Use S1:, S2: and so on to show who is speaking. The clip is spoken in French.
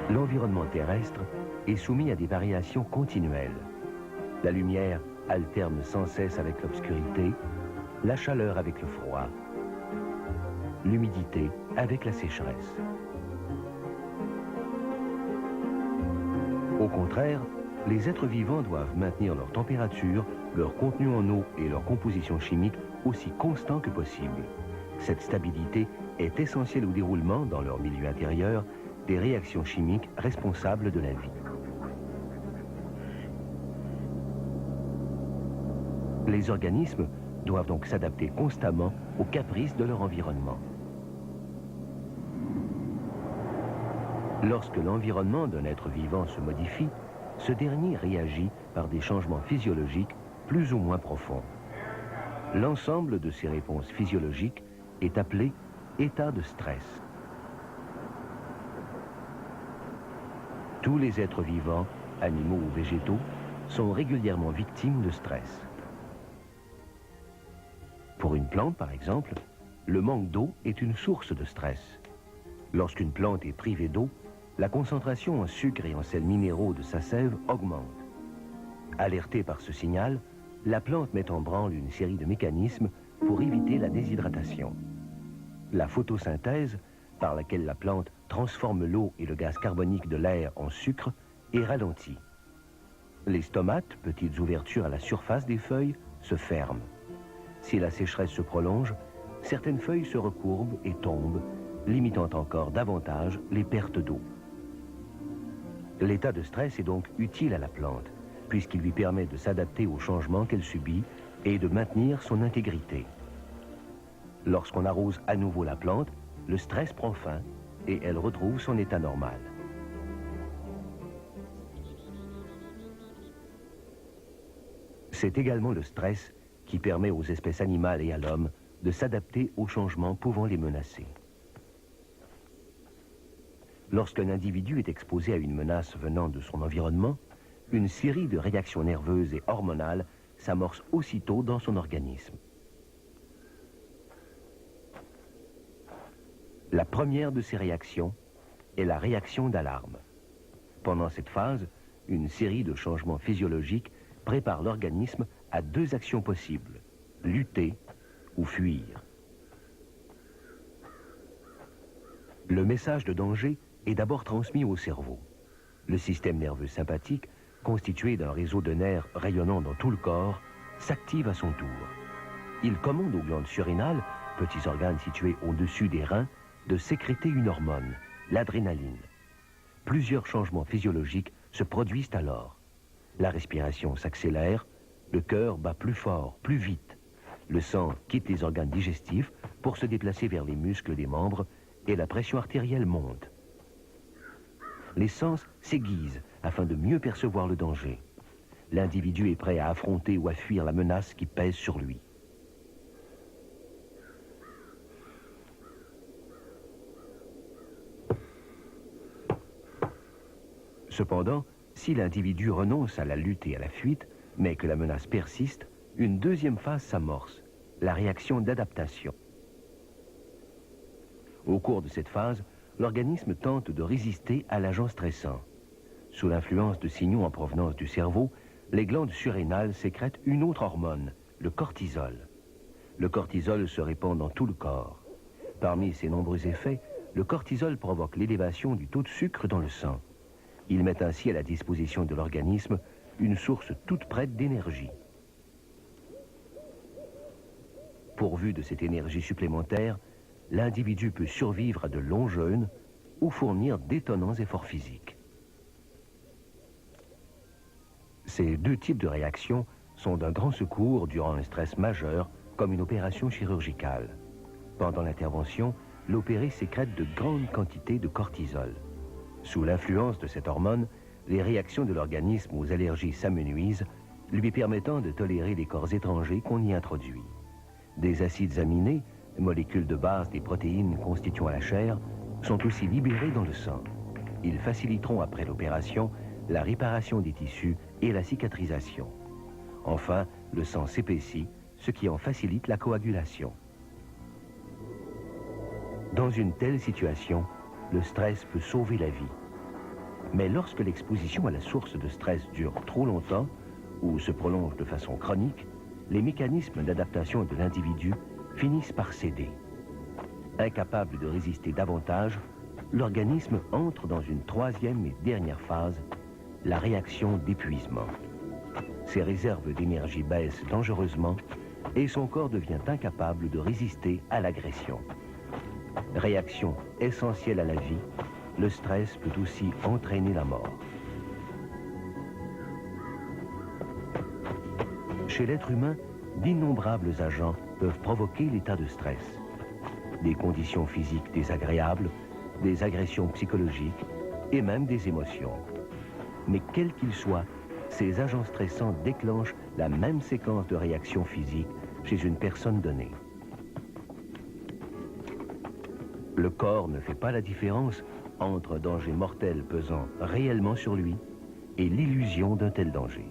S1: L'environnement terrestre est soumis à des variations continuelles. La lumière alterne sans cesse avec l'obscurité, la chaleur avec le froid, l'humidité avec la sécheresse. Au contraire, les êtres vivants doivent maintenir leur température, leur contenu en eau et leur composition chimique aussi constants que possible. Cette stabilité est essentielle au déroulement, dans leur milieu intérieur, des réactions chimiques responsables de la vie. Les organismes doivent donc s'adapter constamment aux caprices de leur environnement. Lorsque l'environnement d'un être vivant se modifie, ce dernier réagit par des changements physiologiques plus ou moins profonds. L'ensemble de ces réponses physiologiques est appelé état de stress. Tous les êtres vivants, animaux ou végétaux, sont régulièrement victimes de stress. Pour une plante, par exemple, le manque d'eau est une source de stress. Lorsqu'une plante est privée d'eau, la concentration en sucre et en sels minéraux de sa sève augmente. Alertée par ce signal, la plante met en branle une série de mécanismes pour éviter la déshydratation. La photosynthèse, par laquelle la plante transforme l'eau et le gaz carbonique de l'air en sucre, est ralentie. Les stomates, petites ouvertures à la surface des feuilles, se ferment. Si la sécheresse se prolonge, certaines feuilles se recourbent et tombent, limitant encore davantage les pertes d'eau. L'état de stress est donc utile à la plante, puisqu'il lui permet de s'adapter aux changements qu'elle subit et de maintenir son intégrité. Lorsqu'on arrose à nouveau la plante, le stress prend fin et elle retrouve son état normal. C'est également le stress qui permet aux espèces animales et à l'homme de s'adapter aux changements pouvant les menacer. Lorsqu'un individu est exposé à une menace venant de son environnement, une série de réactions nerveuses et hormonales s'amorce aussitôt dans son organisme. La première de ces réactions est la réaction d'alarme. Pendant cette phase, une série de changements physiologiques prépare l'organisme à deux actions possibles, lutter ou fuir. Le message de danger est d'abord transmis au cerveau. Le système nerveux sympathique, constitué d'un réseau de nerfs rayonnant dans tout le corps, s'active à son tour. Il commande aux glandes surrénales, petits organes situés au-dessus des reins, de sécréter une hormone, l'adrénaline. Plusieurs changements physiologiques se produisent alors. La respiration s'accélère, le cœur bat plus fort, plus vite. Le sang quitte les organes digestifs pour se déplacer vers les muscles des membres et la pression artérielle monte. Les sens s'aiguisent afin de mieux percevoir le danger. L'individu est prêt à affronter ou à fuir la menace qui pèse sur lui. Cependant, si l'individu renonce à la lutte et à la fuite, mais que la menace persiste, une deuxième phase s'amorce, la réaction d'adaptation. Au cours de cette phase, l'organisme tente de résister à l'agent stressant. Sous l'influence de signaux en provenance du cerveau, les glandes surrénales sécrètent une autre hormone, le cortisol. Le cortisol se répand dans tout le corps. Parmi ses nombreux effets, le cortisol provoque l'élévation du taux de sucre dans le sang. Il met ainsi à la disposition de l'organisme une source toute prête d'énergie. Pourvu de cette énergie supplémentaire, l'individu peut survivre à de longs jeûnes ou fournir d'étonnants efforts physiques. Ces deux types de réactions sont d'un grand secours durant un stress majeur comme une opération chirurgicale. Pendant l'intervention, l'opéré sécrète de grandes quantités de cortisol. Sous l'influence de cette hormone, les réactions de l'organisme aux allergies s'amenuisent, lui permettant de tolérer les corps étrangers qu'on y introduit. Des acides aminés, molécules de base des protéines constituant la chair, sont aussi libérés dans le sang. Ils faciliteront après l'opération la réparation des tissus et la cicatrisation. Enfin, le sang s'épaissit, ce qui en facilite la coagulation. Dans une telle situation, le stress peut sauver la vie. Mais lorsque l'exposition à la source de stress dure trop longtemps ou se prolonge de façon chronique, les mécanismes d'adaptation de l'individu finissent par céder. Incapable de résister davantage, l'organisme entre dans une troisième et dernière phase, la réaction d'épuisement. Ses réserves d'énergie baissent dangereusement et son corps devient incapable de résister à l'agression. Réaction essentielle à la vie, le stress peut aussi entraîner la mort. Chez l'être humain, d'innombrables agents peuvent provoquer l'état de stress. Des conditions physiques désagréables, des agressions psychologiques et même des émotions. Mais quels qu'ils soient, ces agents stressants déclenchent la même séquence de réactions physiques chez une personne donnée. Le corps ne fait pas la différence entre un danger mortel pesant réellement sur lui et l'illusion d'un tel danger.